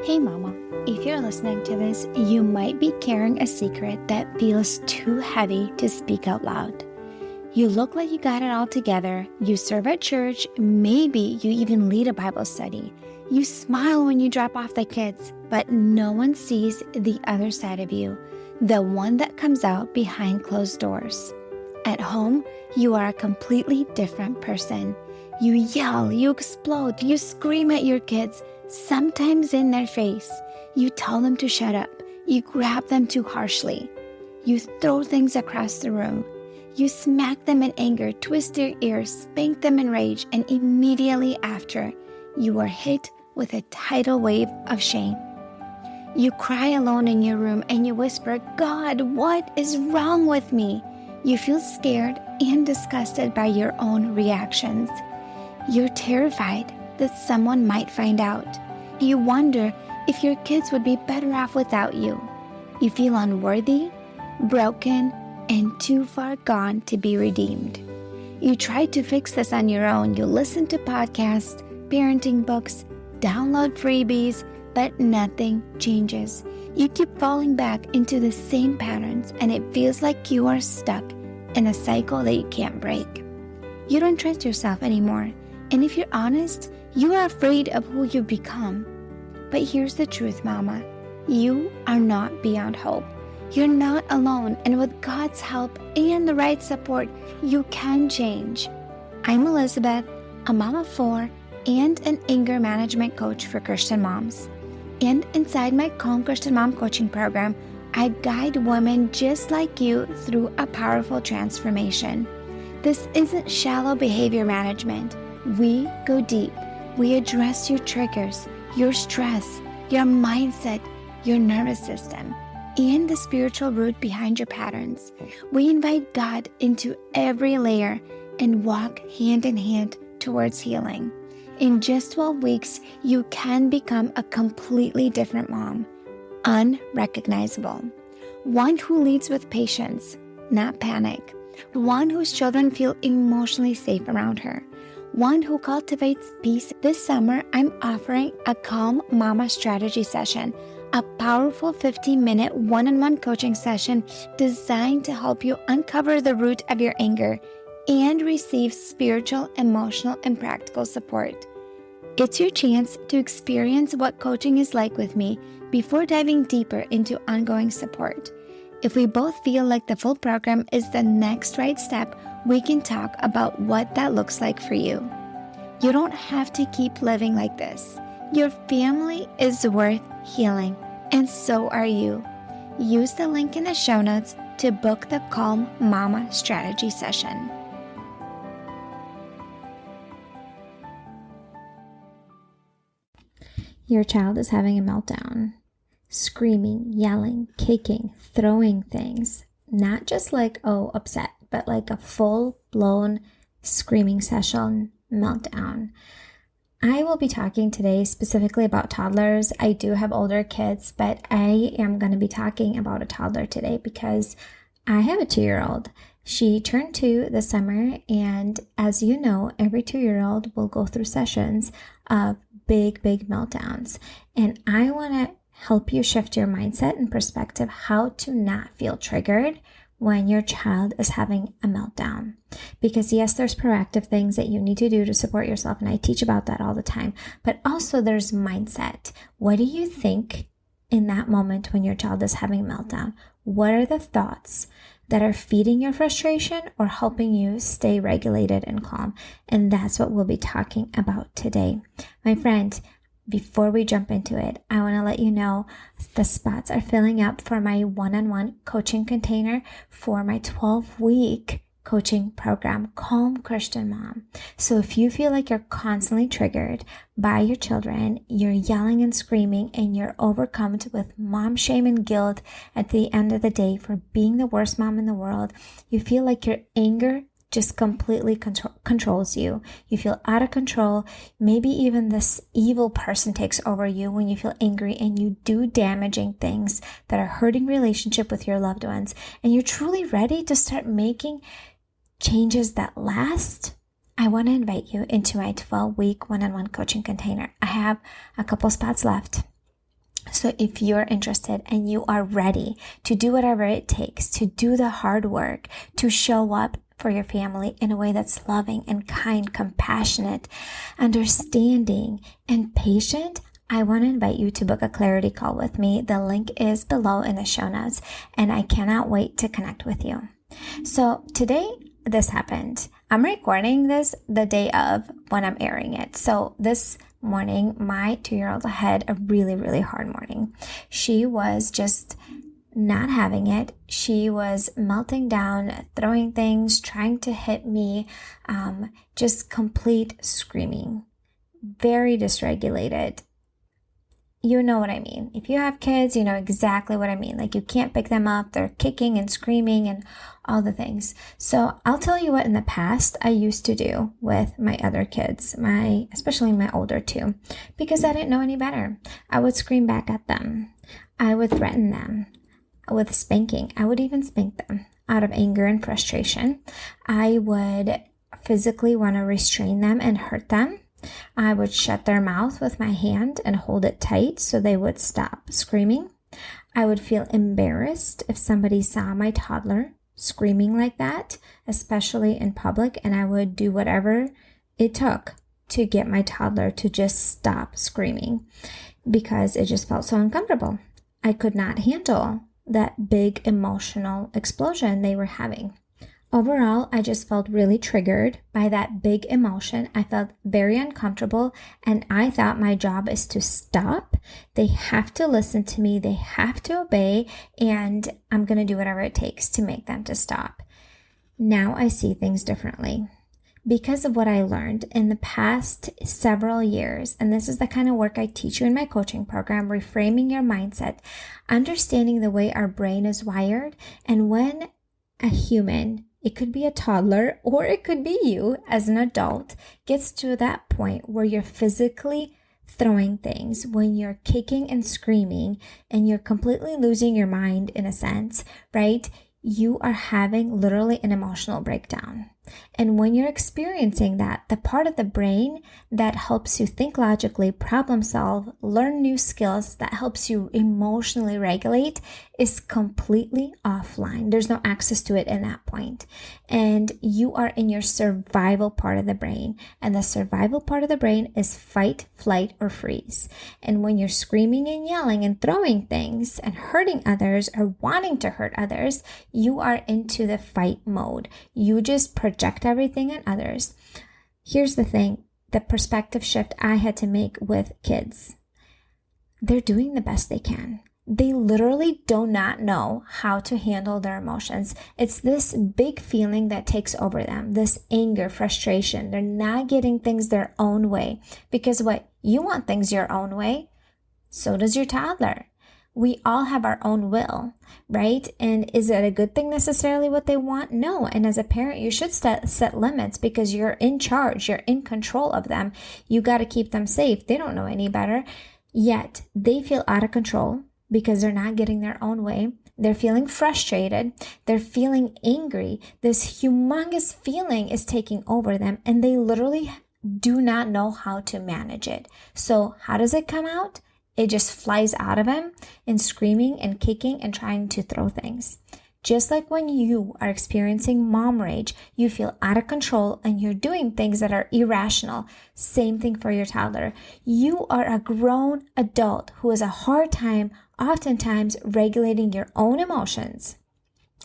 Hey mama, if you're listening to this, you might be carrying a secret that feels too heavy to speak out loud. You look like you got it all together, you serve at church, maybe you even lead a Bible study. You smile when you drop off the kids, but no one sees the other side of you, the one that comes out behind closed doors. At home, you are a completely different person. You yell, you explode, you scream at your kids, sometimes in their face. You tell them to shut up. You grab them too harshly. You throw things across the room. You smack them in anger, twist their ears, spank them in rage, and immediately after, you are hit with a tidal wave of shame. You cry alone in your room and you whisper, "God, what is wrong with me?" You feel scared and disgusted by your own reactions. You're terrified that someone might find out. You wonder if your kids would be better off without you. You feel unworthy, broken, and too far gone to be redeemed. You try to fix this on your own. You listen to podcasts, parenting books, download freebies, but nothing changes. You keep falling back into the same patterns, and it feels like you are stuck in a cycle that you can't break. You don't trust yourself anymore, and if you're honest, you are afraid of who you've become. But here's the truth, Mama. You are not beyond hope. You're not alone, and with God's help and the right support, you can change. I'm Elizabeth, a mom of 4 and an anger management coach for Christian moms. And inside my Calm Christian Mom coaching program, I guide women just like you through a powerful transformation. This isn't shallow behavior management. We go deep. We address your triggers, your stress, your mindset, your nervous system, and the spiritual root behind your patterns. We invite God into every layer and walk hand in hand towards healing. In just 12 weeks, you can become a completely different mom, unrecognizable. One who leads with patience, not panic. One whose children feel emotionally safe around her. One who cultivates peace. This summer, I'm offering a Calm Mama Strategy Session, a powerful 15-minute one-on-one coaching session designed to help you uncover the root of your anger and receive spiritual, emotional, and practical support. It's your chance to experience what coaching is like with me before diving deeper into ongoing support. If we both feel like the full program is the next right step, we can talk about what that looks like for you. You don't have to keep living like this. Your family is worth healing, and so are you. Use the link in the show notes to book the Calm Mama Strategy Session. Your child is having a meltdown, screaming, yelling, kicking, throwing things, not just like, upset, but like a full-blown screaming session meltdown. I will be talking today specifically about toddlers. I do have older kids, but I am going to be talking about a toddler today because I have a 2-year-old. She turned 2 this summer, and as you know, every 2-year-old will go through sessions of big meltdowns. And I want to help you shift your mindset and perspective how to not feel triggered when your child is having a meltdown. Because yes, there's proactive things that you need to do to support yourself, and I teach about that all the time. But also there's mindset. What do you think in that moment when your child is having a meltdown? What are the thoughts that are feeding your frustration or helping you stay regulated and calm? And that's what we'll be talking about today. My friend, before we jump into it, I want to let you know the spots are filling up for my one-on-one coaching container for my 12-week coaching program, Calm Christian Mom. So if you feel like you're constantly triggered by your children, you're yelling and screaming, and you're overcome with mom shame and guilt at the end of the day for being the worst mom in the world, you feel like your anger just completely controls you. You feel out of control. Maybe even this evil person takes over you when you feel angry and you do damaging things that are hurting relationship with your loved ones. And you're truly ready to start making changes that last. I want to invite you into my 12-week one-on-one coaching container. I have a couple spots left. So if you're interested and you are ready to do whatever it takes, to do the hard work, to show up for your family in a way that's loving and kind, compassionate, understanding, and patient, I want to invite you to book a clarity call with me. The link is below in the show notes, and I cannot wait to connect with you. So today, this happened. I'm recording this the day of when I'm airing it. So this morning, my 2-year-old had a really, really hard morning. She was just not having it. She was melting down, throwing things, trying to hit me, just complete screaming, very dysregulated. You know what I mean. If you have kids, you know exactly what I mean. Like, you can't pick them up. They're kicking and screaming and all the things. So I'll tell you what in the past I used to do with my other kids, especially my older two, because I didn't know any better. I would scream back at them. I would threaten them with spanking. I would even spank them out of anger and frustration. I would physically want to restrain them and hurt them. I would shut their mouth with my hand and hold it tight so they would stop screaming. I would feel embarrassed if somebody saw my toddler screaming like that, especially in public, and I would do whatever it took to get my toddler to just stop screaming because it just felt so uncomfortable. I could not handle that big emotional explosion they were having. Overall, I just felt really triggered by that big emotion. I felt very uncomfortable, and I thought my job is to stop. They have to listen to me. They have to obey, and I'm going to do whatever it takes to make them to stop. Now I see things differently because of what I learned in the past several years. And this is the kind of work I teach you in my coaching program, reframing your mindset, understanding the way our brain is wired. And when a human, it could be a toddler or it could be you as an adult, gets to that point where you're physically throwing things, when you're kicking and screaming and you're completely losing your mind in a sense, right? You are having literally an emotional breakdown. And when you're experiencing that, the part of the brain that helps you think logically, problem solve, learn new skills, that helps you emotionally regulate is completely offline. There's no access to it in that point. And you are in your survival part of the brain. And the survival part of the brain is fight, flight, or freeze. And when you're screaming and yelling and throwing things and hurting others or wanting to hurt others, you are into the fight mode. You just project everything on others. Here's the thing, the perspective shift I had to make with kids. They're doing the best they can. They literally do not know how to handle their emotions. It's this big feeling that takes over them, this anger, frustration. They're not getting things their own way. Because what? You want things your own way. So does your toddler. We all have our own will, right? And is it a good thing necessarily what they want? No. And as a parent, you should set limits because you're in charge. You're in control of them. You got to keep them safe. They don't know any better. Yet they feel out of control because they're not getting their own way. They're feeling frustrated. They're feeling angry. This humongous feeling is taking over them, and they literally do not know how to manage it. So how does it come out? It just flies out of them in screaming and kicking and trying to throw things. Just like when you are experiencing mom rage, you feel out of control and you're doing things that are irrational. Same thing for your toddler. You are a grown adult who has a hard time oftentimes regulating your own emotions.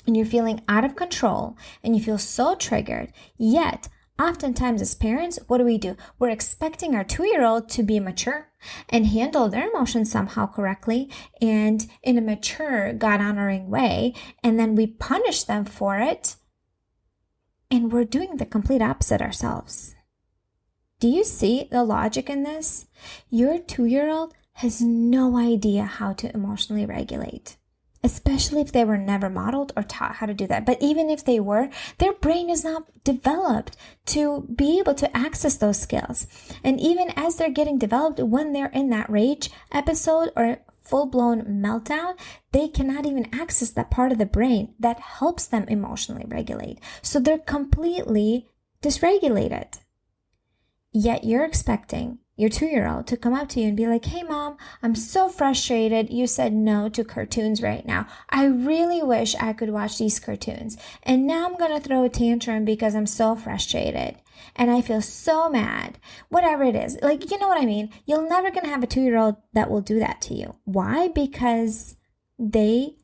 And you're feeling out of control and you feel so triggered. Yet, oftentimes as parents, what do? We're expecting our 2-year-old to be mature and handle their emotions somehow correctly and in a mature, God-honoring way. And then we punish them for it. And we're doing the complete opposite ourselves. Do you see the logic in this? Your 2-year-old has no idea how to emotionally regulate, especially if they were never modeled or taught how to do that. But even if they were, their brain is not developed to be able to access those skills. And even as they're getting developed, when they're in that rage episode or full-blown meltdown, they cannot even access that part of the brain that helps them emotionally regulate. So they're completely dysregulated. Yet you're expecting your 2-year-old to come up to you and be like, hey mom, I'm so frustrated. You said no to cartoons right now. I really wish I could watch these cartoons. And now I'm going to throw a tantrum because I'm so frustrated. And I feel so mad. Whatever it is. Like, you know what I mean? You're never going to have a 2-year-old that will do that to you. Why? Because they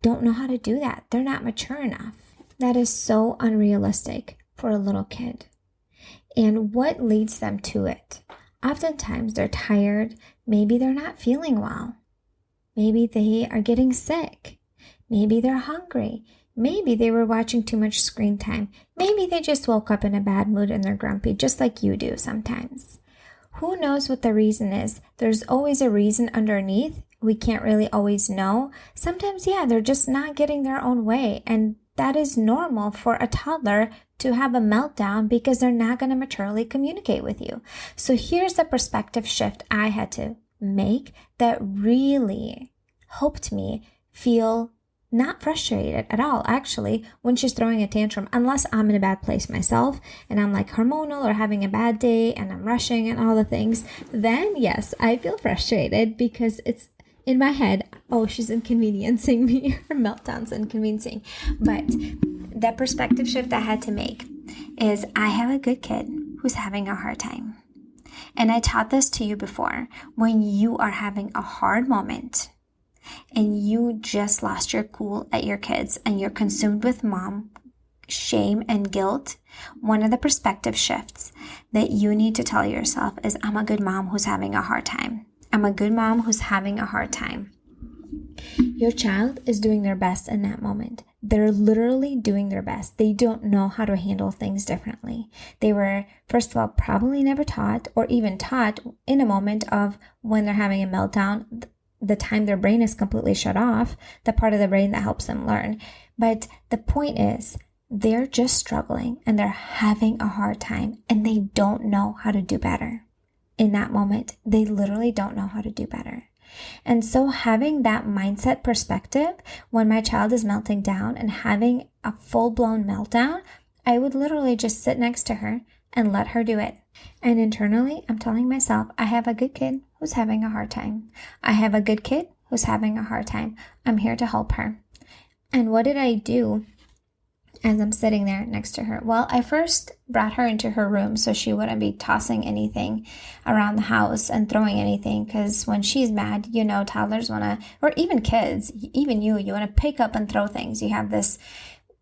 don't know how to do that. They're not mature enough. That is so unrealistic for a little kid. And what leads them to it? Oftentimes they're tired. Maybe they're not feeling well. Maybe they are getting sick. Maybe they're hungry. Maybe they were watching too much screen time. Maybe they just woke up in a bad mood and they're grumpy, just like you do sometimes. Who knows what the reason is? There's always a reason underneath. We can't really always know. Sometimes, they're just not getting their own way. And that is normal for a toddler to have a meltdown because they're not going to maturely communicate with you. So here's the perspective shift I had to make that really helped me feel not frustrated at all, actually, when she's throwing a tantrum, unless I'm in a bad place myself and I'm like hormonal or having a bad day and I'm rushing and all the things. Then yes, I feel frustrated because it's in my head, oh, she's inconveniencing me. Her meltdown's inconveniencing. But the perspective shift I had to make is I have a good kid who's having a hard time. And I taught this to you before. When you are having a hard moment and you just lost your cool at your kids and you're consumed with mom, shame, and guilt, one of the perspective shifts that you need to tell yourself is, I'm a good mom who's having a hard time. I'm a good mom who's having a hard time. Your child is doing their best in that moment. They're literally doing their best. They don't know how to handle things differently. They were, first of all, probably never taught or even taught in a moment of when they're having a meltdown, the time their brain is completely shut off, the part of the brain that helps them learn. But the point is, they're just struggling and they're having a hard time and they don't know how to do better. In that moment, they literally don't know how to do better. And so having that mindset perspective, when my child is melting down and having a full-blown meltdown, I would literally just sit next to her and let her do it. And internally, I'm telling myself, I have a good kid who's having a hard time. I have a good kid who's having a hard time. I'm here to help her. And what did I do as I'm sitting there next to her? Well, I first brought her into her room so she wouldn't be tossing anything around the house and throwing anything, because when she's mad, toddlers want to, or even kids, even you want to pick up and throw things. You have this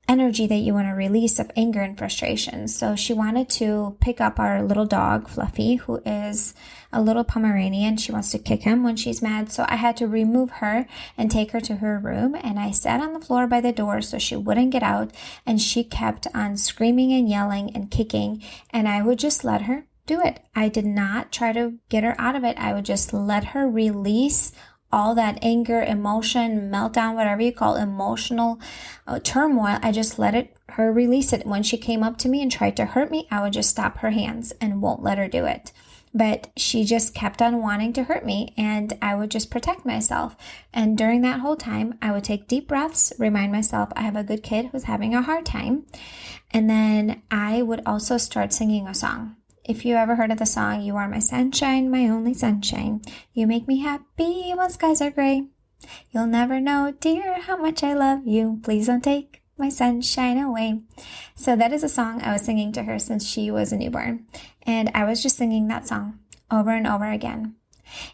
energy that you want to release of anger and frustration. So she wanted to pick up our little dog, Fluffy, who is a little Pomeranian. She wants to kick him when she's mad. So I had to remove her and take her to her room. And I sat on the floor by the door so she wouldn't get out. And she kept on screaming and yelling and kicking. And I would just let her do it. I did not try to get her out of it. I would just let her release all that anger, emotion, meltdown, whatever you call emotional turmoil. I just let her release it. When she came up to me and tried to hurt me, I would just stop her hands and won't let her do it. But she just kept on wanting to hurt me, and I would just protect myself. And during that whole time, I would take deep breaths, remind myself I have a good kid who's having a hard time. And then I would also start singing a song. If you ever heard of the song, "You Are My Sunshine, My Only Sunshine. You make me happy when skies are gray. You'll never know, dear, how much I love you. Please don't take my sunshine away." So that is a song I was singing to her since she was a newborn. And I was just singing that song over and over again.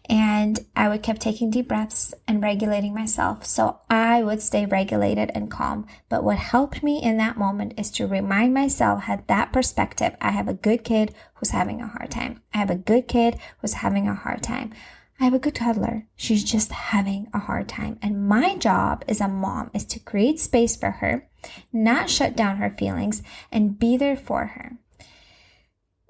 And I would keep taking deep breaths and regulating myself so I would stay regulated and calm. But what helped me in that moment is to remind myself, had that perspective, I have a good kid who's having a hard time. I have a good kid who's having a hard time. I have a good toddler. She's just having a hard time. And my job as a mom is to create space for her, not shut down her feelings, and be there for her.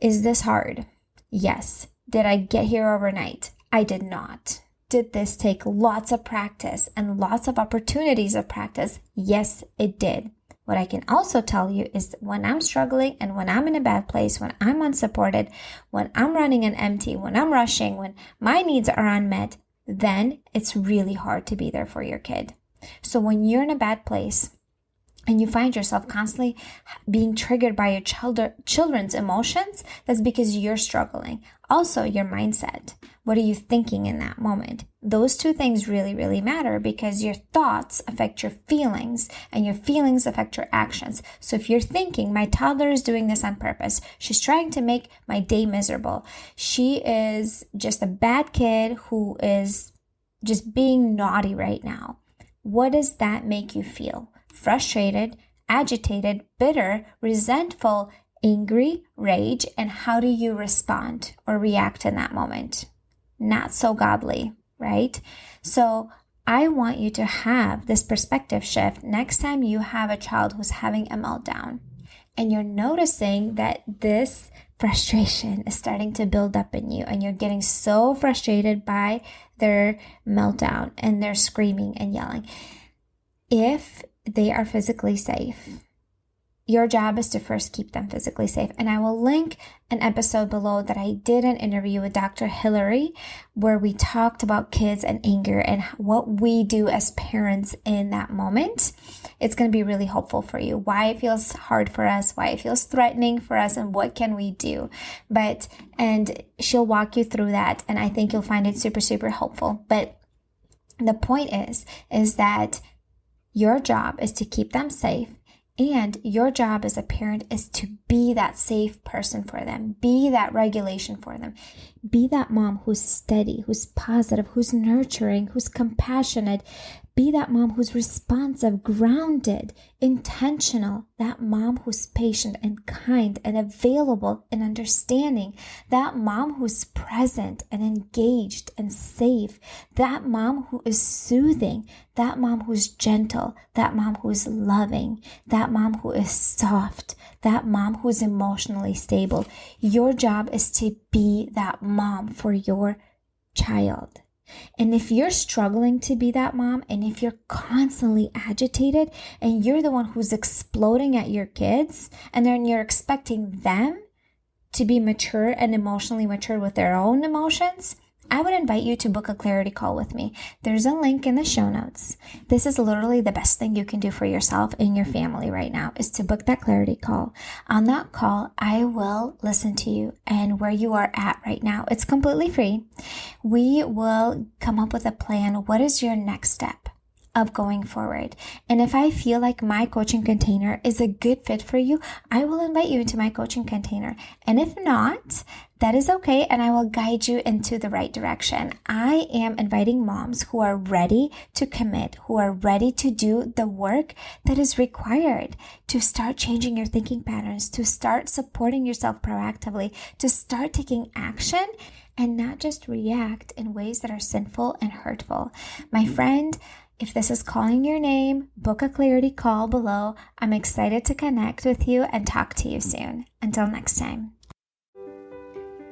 Is this hard? Yes. Did I get here overnight? I did not. Did this take lots of practice and lots of opportunities of practice? Yes, it did. What I can also tell you is that when I'm struggling and when I'm in a bad place, when I'm unsupported, when I'm running on empty, when I'm rushing, when my needs are unmet, then it's really hard to be there for your kid. So when you're in a bad place, and you find yourself constantly being triggered by your children's emotions, that's because you're struggling. Also, your mindset. What are you thinking in that moment? Those two things really, really matter because your thoughts affect your feelings and your feelings affect your actions. So if you're thinking, my toddler is doing this on purpose, she's trying to make my day miserable, she is just a bad kid who is just being naughty right now, what does that make you feel? Frustrated, agitated, bitter, resentful, angry, rage, and how do you respond or react in that moment? Not so godly, right? So I want you to have this perspective shift next time you have a child who's having a meltdown and you're noticing that this frustration is starting to build up in you and you're getting so frustrated by their meltdown and their screaming and yelling. If they are physically safe, your job is to first keep them physically safe. And I will link an episode below that I did an interview with Dr. Hillary where we talked about kids and anger and what we do as parents in that moment. It's going to be really helpful for you, why it feels hard for us, why it feels threatening for us, and what can we do. And she'll walk you through that. And I think you'll find it super, super helpful. But the point is that your job is to keep them safe. And your job as a parent is to be that safe person for them, be that regulation for them, be that mom who's steady, who's positive, who's nurturing, who's compassionate, be that mom who's responsive, grounded, intentional, that mom who's patient and kind and available and understanding, that mom who's present and engaged and safe, that mom who is soothing, that mom who's gentle, that mom who's loving, that mom who is soft, that mom who's emotionally stable. Your job is to be that mom for your child. And if you're struggling to be that mom, and if you're constantly agitated and you're the one who's exploding at your kids, and then you're expecting them to be mature and emotionally mature with their own emotions, I would invite you to book a clarity call with me. There's a link in the show notes. This is literally the best thing you can do for yourself and your family right now, is to book that clarity call. On that call, I will listen to you and where you are at right now. It's completely free. We will come up with a plan. What is your next step of going forward? And if I feel like my coaching container is a good fit for you, I will invite you into my coaching container. And if not, that is okay, and I will guide you into the right direction. I am inviting moms who are ready to commit, who are ready to do the work that is required to start changing your thinking patterns, to start supporting yourself proactively, to start taking action and not just react in ways that are sinful and hurtful. My friend, if this is calling your name, book a clarity call below. I'm excited to connect with you and talk to you soon. Until next time.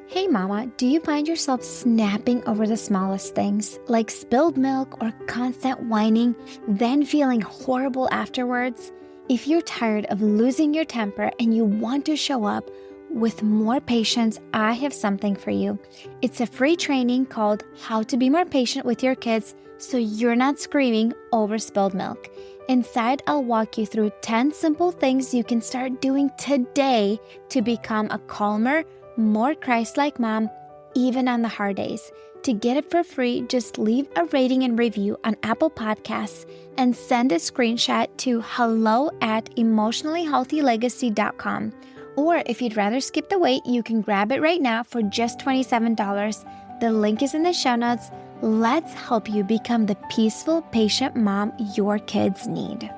Hey mama, do you find yourself snapping over the smallest things, like spilled milk or constant whining, then feeling horrible afterwards? If you're tired of losing your temper and you want to show up with more patience, I have something for you. It's a free training called How to Be More Patient with Your Kids so you're not screaming over spilled milk. Inside, I'll walk you through 10 simple things you can start doing today to become a calmer, more Christ-like mom, even on the hard days. To get it for free, just leave a rating and review on Apple Podcasts and send a screenshot to hello@emotionallyhealthylegacy.com. Or if you'd rather skip the wait, you can grab it right now for just $27. The link is in the show notes. Let's help you become the peaceful, patient mom your kids need.